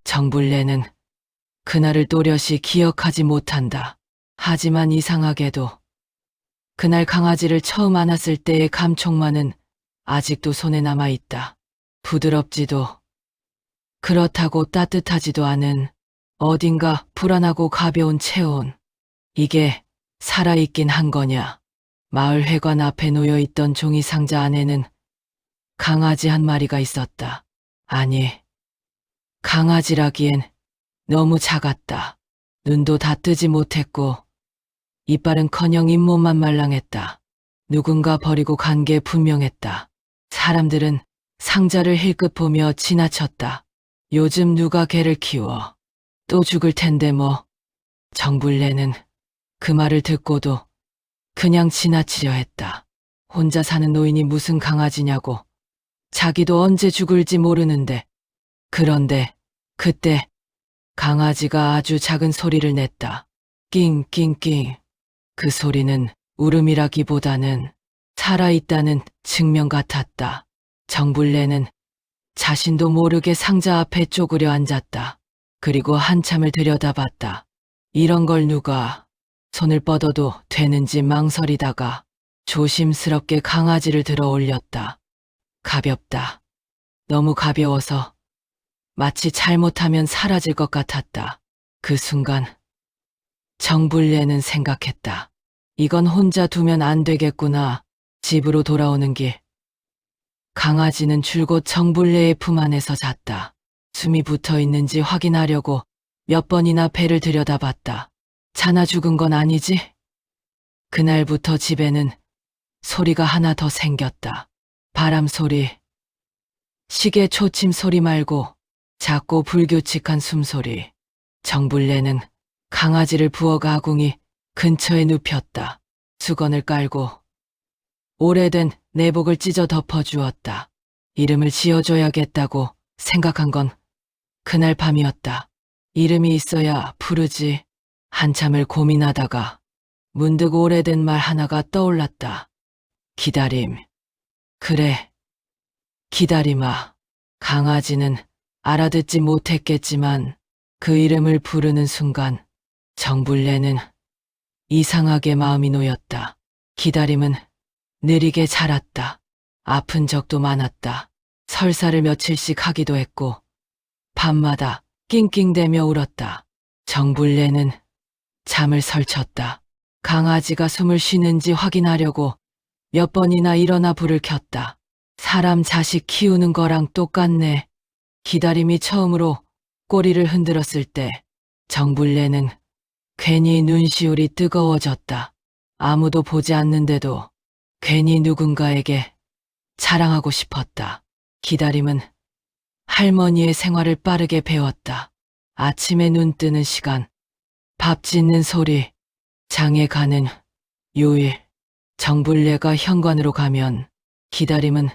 정불래는 그날을 또렷이 기억하지 못한다. 하지만 이상하게도 그날 강아지를 처음 안았을 때의 감촉만은 아직도 손에 남아있다. 부드럽지도 그렇다고 따뜻하지도 않은 어딘가 불안하고 가벼운 체온. 이게 살아있긴 한 거냐? 마을 회관 앞에 놓여있던 종이 상자 안에는 강아지 한 마리가 있었다. 아니, 강아지라기엔 너무 작았다. 눈도 다 뜨지 못했고 이빨은커녕 잇몸만 말랑했다. 누군가 버리고 간 게 분명했다. 사람들은 상자를 힐끗 보며 지나쳤다. 요즘 누가 개를 키워. 또 죽을 텐데 뭐. 정불래는 그 말을 듣고도 그냥 지나치려 했다. 혼자 사는 노인이 무슨 강아지냐고. 자기도 언제 죽을지 모르는데. 그런데 그때 강아지가 아주 작은 소리를 냈다. 낑낑낑. 그 소리는 울음이라기보다는 살아있다는 증명 같았다. 정불래는 자신도 모르게 상자 앞에 쪼그려 앉았다. 그리고 한참을 들여다봤다. 이런 걸 누가 손을 뻗어도 되는지 망설이다가 조심스럽게 강아지를 들어 올렸다. 가볍다. 너무 가벼워서 마치 잘못하면 사라질 것 같았다. 그 순간 정불래는 생각했다. 이건 혼자 두면 안 되겠구나. 집으로 돌아오는 길. 강아지는 줄곧 정불래의 품 안에서 잤다. 숨이 붙어 있는지 확인하려고 몇 번이나 배를 들여다봤다. 자나 죽은 건 아니지? 그날부터 집에는 소리가 하나 더 생겼다. 바람 소리, 시계 초침 소리 말고 작고 불규칙한 숨소리. 정불래는 강아지를 부어가 아궁이 근처에 눕혔다. 수건을 깔고 오래된 내복을 찢어 덮어주었다. 이름을 지어줘야겠다고 생각한 건 그날 밤이었다. 이름이 있어야 부르지. 한참을 고민하다가 문득 오래된 말 하나가 떠올랐다. 기다림. 그래, 기다림아. 강아지는 알아듣지 못했겠지만 그 이름을 부르는 순간 정불래는 이상하게 마음이 놓였다. 기다림은 느리게 자랐다. 아픈 적도 많았다. 설사를 며칠씩 하기도 했고 밤마다 낑낑대며 울었다. 정불래는 잠을 설쳤다. 강아지가 숨을 쉬는지 확인하려고 몇 번이나 일어나 불을 켰다. 사람 자식 키우는 거랑 똑같네. 기다림이 처음으로 꼬리를 흔들었을 때 정불래는 괜히 눈시울이 뜨거워졌다. 아무도 보지 않는데도 괜히 누군가에게 자랑하고 싶었다. 기다림은 할머니의 생활을 빠르게 배웠다. 아침에 눈 뜨는 시간, 밥 짓는 소리, 장에 가는 요일. 정불래가 현관으로 가면 기다림은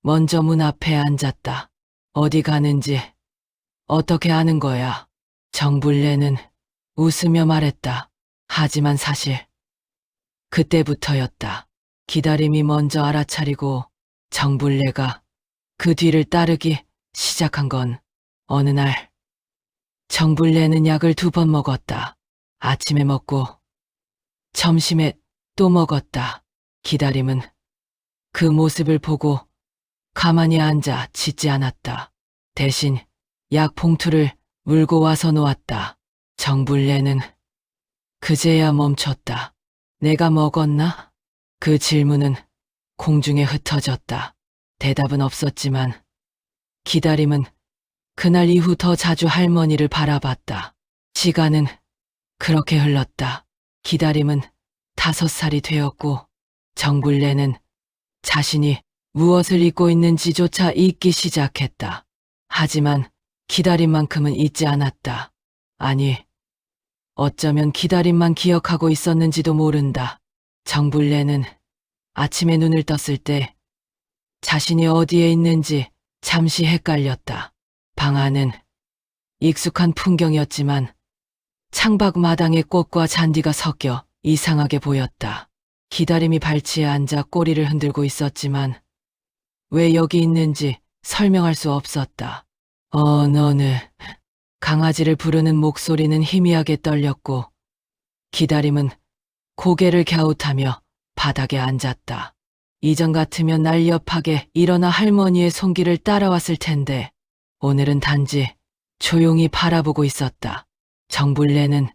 먼저 문 앞에 앉았다. 어디 가는지 어떻게 아는 거야? 정불래는 웃으며 말했다. 하지만 사실 그때부터였다. 기다림이 먼저 알아차리고 정불래가 그 뒤를 따르기 시작한 건 어느 날 정불래는 약을 2번 먹었다. 아침에 먹고 점심에 또 먹었다. 기다림은 그 모습을 보고 가만히 앉아 짖지 않았다. 대신 약 봉투를 물고 와서 놓았다. 정불래는 그제야 멈췄다. 내가 먹었나? 그 질문은 공중에 흩어졌다. 대답은 없었지만 기다림은 그날 이후 더 자주 할머니를 바라봤다. 시간은 그렇게 흘렀다. 기다림은 5살이 되었고 정불래는 자신이 무엇을 잊고 있는지조차 잊기 시작했다. 하지만 기다림만큼은 잊지 않았다. 아니, 어쩌면 기다림만 기억하고 있었는지도 모른다. 정불래는 아침에 눈을 떴을 때 자신이 어디에 있는지 잠시 헷갈렸다. 방 안은 익숙한 풍경이었지만 창밖 마당에 꽃과 잔디가 섞여 이상하게 보였다. 기다림이 발치에 앉아 꼬리를 흔들고 있었지만 왜 여기 있는지 설명할 수 없었다. 너는 강아지를 부르는 목소리는 희미하게 떨렸고 기다림은 고개를 갸웃하며 바닥에 앉았다. 이전 같으면 날렵하게 일어나 할머니의 손길을 따라왔을 텐데 오늘은 단지 조용히 바라보고 있었다. 정불래는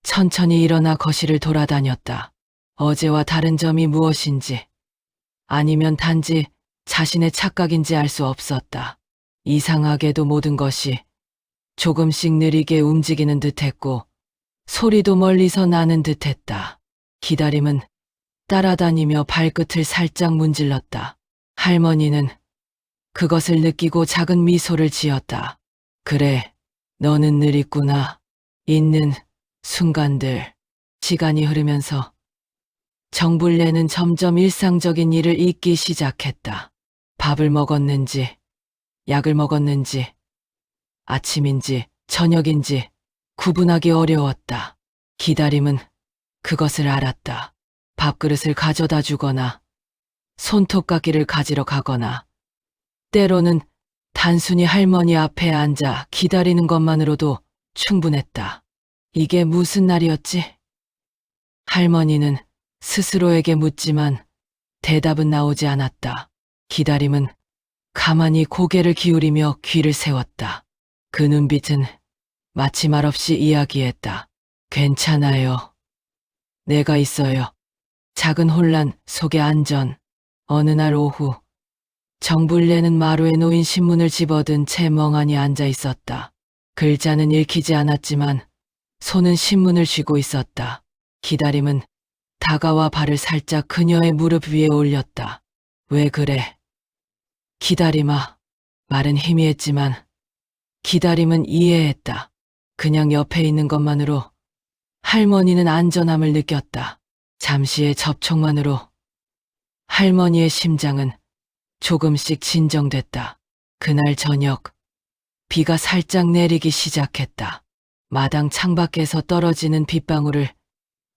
천천히 일어나 거실을 돌아다녔다. 어제와 다른 점이 무엇인지 아니면 단지 자신의 착각인지 알 수 없었다. 이상하게도 모든 것이 조금씩 느리게 움직이는 듯했고 소리도 멀리서 나는 듯했다. 기다림은 따라다니며 발끝을 살짝 문질렀다. 할머니는 그것을 느끼고 작은 미소를 지었다. 그래, 너는 늘 있구나. 있는 순간들. 시간이 흐르면서 정불래는 점점 일상적인 일을 잊기 시작했다. 밥을 먹었는지, 약을 먹었는지, 아침인지, 저녁인지 구분하기 어려웠다. 기다림은 그것을 알았다. 밥그릇을 가져다 주거나, 손톱깎이를 가지러 가거나, 때로는 단순히 할머니 앞에 앉아 기다리는 것만으로도 충분했다. 이게 무슨 날이었지? 할머니는 스스로에게 묻지만 대답은 나오지 않았다. 기다림은 가만히 고개를 기울이며 귀를 세웠다. 그 눈빛은 마치 말없이 이야기했다. 괜찮아요. 내가 있어요. 작은 혼란 속의 안전. 어느 날 오후 정불래는 마루에 놓인 신문을 집어든 채 멍하니 앉아 있었다. 글자는 읽히지 않았지만 손은 신문을 쥐고 있었다. 기다림은 다가와 발을 살짝 그녀의 무릎 위에 올렸다. 왜 그래? 기다림아. 말은 희미했지만 기다림은 이해했다. 그냥 옆에 있는 것만으로 할머니는 안전함을 느꼈다. 잠시의 접촉만으로 할머니의 심장은 조금씩 진정됐다. 그날 저녁 비가 살짝 내리기 시작했다. 마당 창밖에서 떨어지는 빗방울을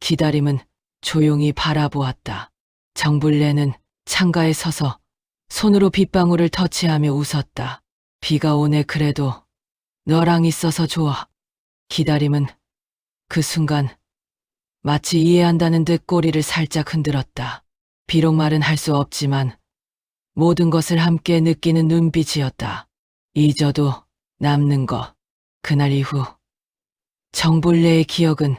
기다림은 조용히 바라보았다. 정불래는 창가에 서서 손으로 빗방울을 터치하며 웃었다. 비가 오네. 그래도 너랑 있어서 좋아. 기다림은 그 순간 마치 이해한다는 듯 꼬리를 살짝 흔들었다. 비록 말은 할 수 없지만 모든 것을 함께 느끼는 눈빛이었다. 잊어도 남는 것. 그날 이후 정불래의 기억은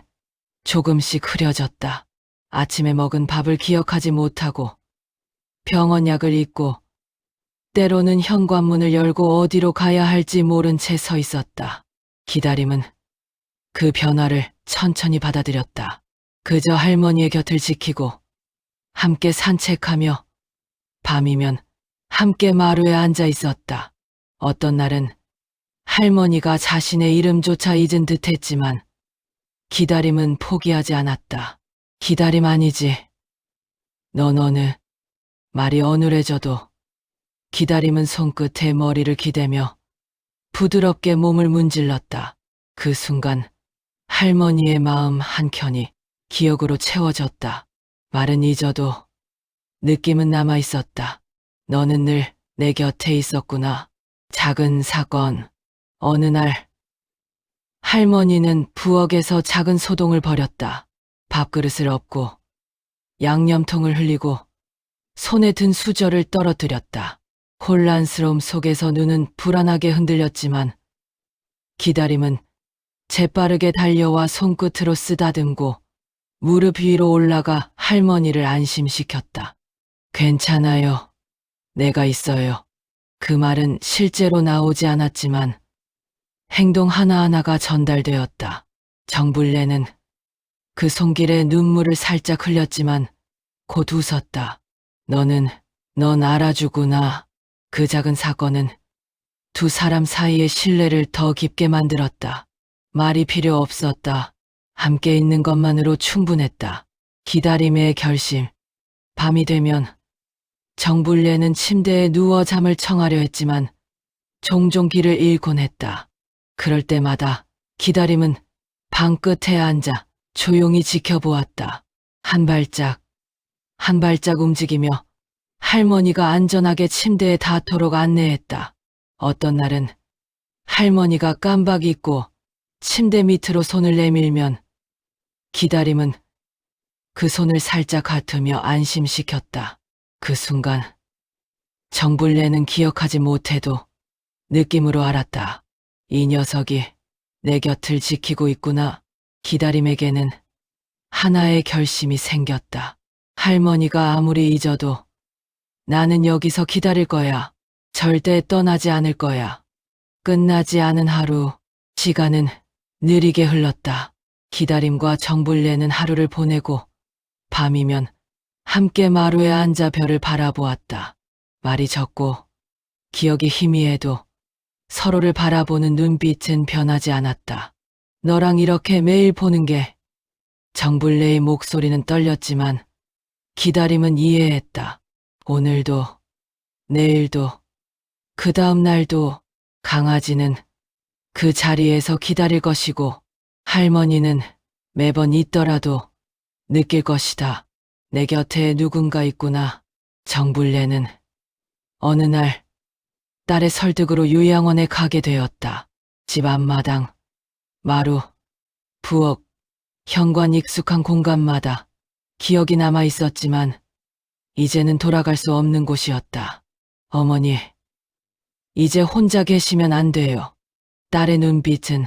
조금씩 흐려졌다. 아침에 먹은 밥을 기억하지 못하고 병원 약을 잊고 때로는 현관문을 열고 어디로 가야 할지 모른 채 서 있었다. 기다림은 그 변화를 천천히 받아들였다. 그저 할머니의 곁을 지키고 함께 산책하며 밤이면 함께 마루에 앉아 있었다. 어떤 날은 할머니가 자신의 이름조차 잊은 듯했지만 기다림은 포기하지 않았다. 기다림 아니지. 넌 어느 말이 어눌해져도 기다림은 손끝에 머리를 기대며 부드럽게 몸을 문질렀다. 그 순간 할머니의 마음 한켠이 기억으로 채워졌다. 말은 잊어도 느낌은 남아있었다. 너는 늘 내 곁에 있었구나. 작은 사건. 어느 날 할머니는 부엌에서 작은 소동을 벌였다. 밥그릇을 엎고 양념통을 흘리고 손에 든 수저를 떨어뜨렸다. 혼란스러움 속에서 눈은 불안하게 흔들렸지만 기다림은 재빠르게 달려와 손끝으로 쓰다듬고 무릎 위로 올라가 할머니를 안심시켰다. 괜찮아요. 내가 있어요. 그 말은 실제로 나오지 않았지만 행동 하나하나가 전달되었다. 정불래는 그 손길에 눈물을 살짝 흘렸지만 곧 웃었다. 넌 알아주구나. 그 작은 사건은 두 사람 사이의 신뢰를 더 깊게 만들었다. 말이 필요 없었다. 함께 있는 것만으로 충분했다. 기다림의 결심. 밤이 되면 정불래는 침대에 누워 잠을 청하려 했지만 종종 길을 잃곤 했다. 그럴 때마다 기다림은 방 끝에 앉아 조용히 지켜보았다. 한 발짝, 한 발짝 움직이며 할머니가 안전하게 침대에 닿도록 안내했다. 어떤 날은 할머니가 깜박 잊고 침대 밑으로 손을 내밀면 기다림은 그 손을 살짝 핫으며 안심시켰다. 그 순간 정불례는 기억하지 못해도 느낌으로 알았다. 이 녀석이 내 곁을 지키고 있구나. 기다림에게는 하나의 결심이 생겼다. 할머니가 아무리 잊어도 나는 여기서 기다릴 거야. 절대 떠나지 않을 거야. 끝나지 않은 하루, 시간은 느리게 흘렀다. 기다림과 정불례는 하루를 보내고 밤이면 함께 마루에 앉아 별을 바라보았다. 말이 적고 기억이 희미해도 서로를 바라보는 눈빛은 변하지 않았다. 너랑 이렇게 매일 보는 게 정불례의 목소리는 떨렸지만 기다림은 이해했다. 오늘도 내일도 그 다음 날도 강아지는 그 자리에서 기다릴 것이고 할머니는 매번 있더라도 느낄 것이다. 내 곁에 누군가 있구나. 정불례는 어느 날 딸의 설득으로 요양원에 가게 되었다. 집 앞마당, 마루, 부엌, 현관 익숙한 공간마다 기억이 남아 있었지만 이제는 돌아갈 수 없는 곳이었다. 어머니, 이제 혼자 계시면 안 돼요. 딸의 눈빛은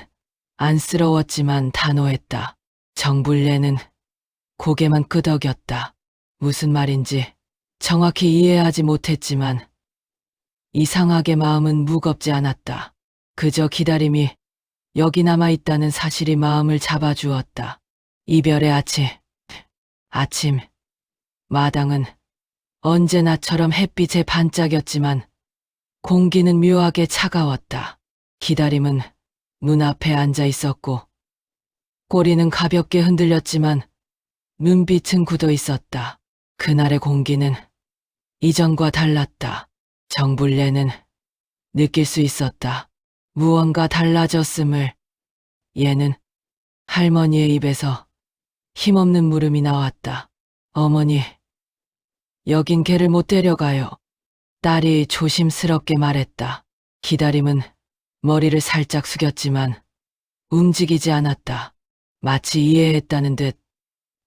안쓰러웠지만 단호했다. 정불례는 고개만 끄덕였다. 무슨 말인지 정확히 이해하지 못했지만 이상하게 마음은 무겁지 않았다. 그저 기다림이 여기 남아있다는 사실이 마음을 잡아주었다. 이별의 아침, 마당은 언제나처럼 햇빛에 반짝였지만 공기는 묘하게 차가웠다. 기다림은 문 앞에 앉아 있었고 꼬리는 가볍게 흔들렸지만 눈빛은 굳어 있었다. 그날의 공기는 이전과 달랐다. 정불례는 느낄 수 있었다. 무언가 달라졌음을. 얘는 할머니의 입에서 힘없는 물음이 나왔다. 어머니, 여긴 걔를 못 데려가요. 딸이 조심스럽게 말했다. 기다림은 머리를 살짝 숙였지만 움직이지 않았다. 마치 이해했다는 듯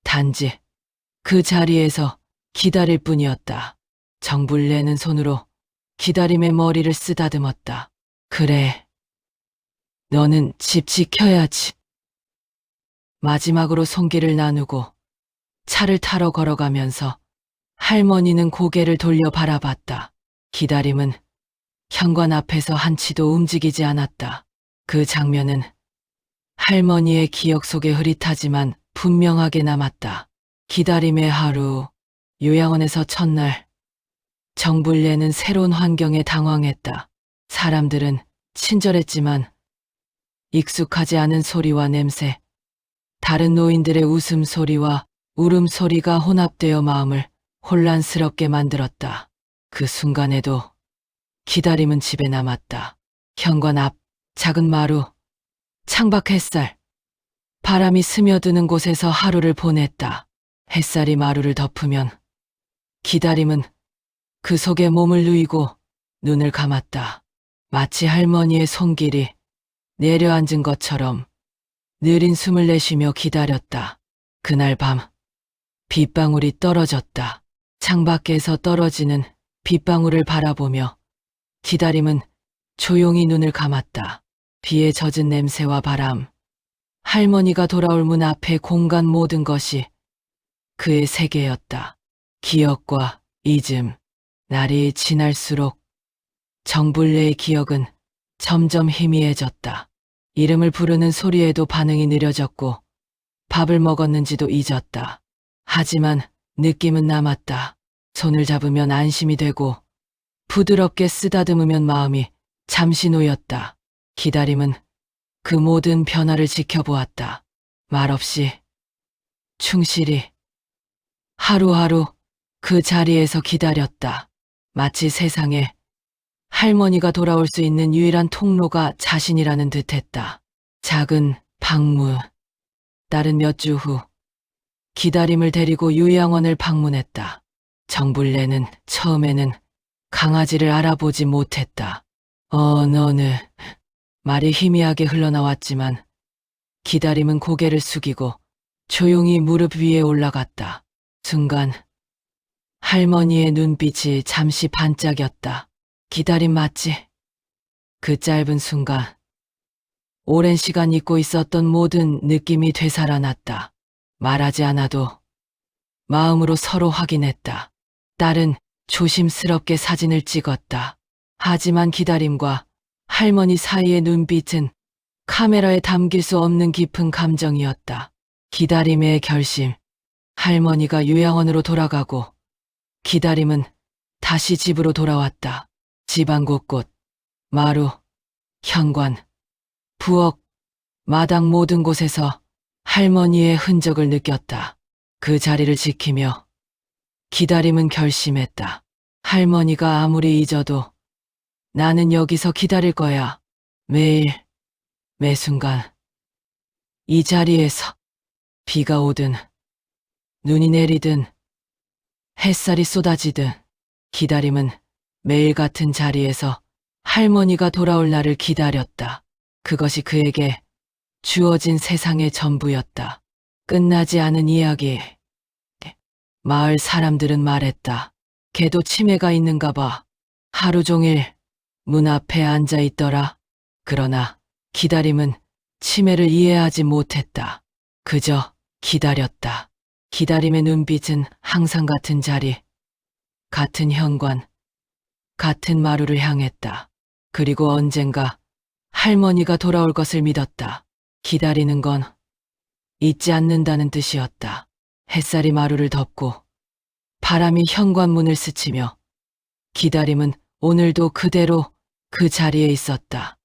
단지 그 자리에서 기다릴 뿐이었다. 정불례는 손으로 기다림의 머리를 쓰다듬었다. 그래, 너는 집 지켜야지. 마지막으로 손길을 나누고 차를 타러 걸어가면서 할머니는 고개를 돌려 바라봤다. 기다림은 현관 앞에서 한치도 움직이지 않았다. 그 장면은 할머니의 기억 속에 흐릿하지만 분명하게 남았다. 기다림의 하루, 요양원에서 첫날, 정불례는 새로운 환경에 당황했다. 사람들은 친절했지만 익숙하지 않은 소리와 냄새, 다른 노인들의 웃음소리와 울음소리가 혼합되어 마음을 혼란스럽게 만들었다. 그 순간에도 기다림은 집에 남았다. 현관 앞, 작은 마루, 창밖 햇살, 바람이 스며드는 곳에서 하루를 보냈다. 햇살이 마루를 덮으면 기다림은 그 속에 몸을 누이고 눈을 감았다. 마치 할머니의 손길이 내려앉은 것처럼 느린 숨을 내쉬며 기다렸다. 그날 밤, 빗방울이 떨어졌다. 창밖에서 떨어지는 빗방울을 바라보며 기다림은 조용히 눈을 감았다. 비에 젖은 냄새와 바람, 할머니가 돌아올 문 앞의 공간 모든 것이 그의 세계였다. 기억과 잊음, 날이 지날수록 정불례의 기억은 점점 희미해졌다. 이름을 부르는 소리에도 반응이 느려졌고 밥을 먹었는지도 잊었다. 하지만 느낌은 남았다. 손을 잡으면 안심이 되고 부드럽게 쓰다듬으면 마음이 잠시 놓였다. 기다림은 그 모든 변화를 지켜보았다. 말없이, 충실히, 하루하루 그 자리에서 기다렸다. 마치 세상에 할머니가 돌아올 수 있는 유일한 통로가 자신이라는 듯했다. 작은 방문. 딸은 몇 주 후 기다림을 데리고 요양원을 방문했다. 정불례는 처음에는 강아지를 알아보지 못했다. 너는 말이 희미하게 흘러나왔지만 기다림은 고개를 숙이고 조용히 무릎 위에 올라갔다. 순간 할머니의 눈빛이 잠시 반짝였다. 기다림 맞지? 그 짧은 순간 오랜 시간 잊고 있었던 모든 느낌이 되살아났다. 말하지 않아도 마음으로 서로 확인했다. 딸은 조심스럽게 사진을 찍었다. 하지만 기다림과 할머니 사이의 눈빛은 카메라에 담길 수 없는 깊은 감정이었다. 기다림의 결심. 할머니가 요양원으로 돌아가고 기다림은 다시 집으로 돌아왔다. 집안 곳곳, 마루, 현관, 부엌, 마당 모든 곳에서 할머니의 흔적을 느꼈다. 그 자리를 지키며 기다림은 결심했다. 할머니가 아무리 잊어도 나는 여기서 기다릴 거야. 매일, 매 순간. 이 자리에서 비가 오든 눈이 내리든 햇살이 쏟아지든 기다림은 매일 같은 자리에서 할머니가 돌아올 날을 기다렸다. 그것이 그에게 주어진 세상의 전부였다. 끝나지 않은 이야기. 마을 사람들은 말했다. 걔도 치매가 있는가 봐. 하루 종일 문 앞에 앉아 있더라. 그러나 기다림은 치매를 이해하지 못했다. 그저 기다렸다. 기다림의 눈빛은 항상 같은 자리, 같은 현관, 같은 마루를 향했다. 그리고 언젠가 할머니가 돌아올 것을 믿었다. 기다리는 건 잊지 않는다는 뜻이었다. 햇살이 마루를 덮고 바람이 현관문을 스치며 기다림은 오늘도 그대로 그 자리에 있었다.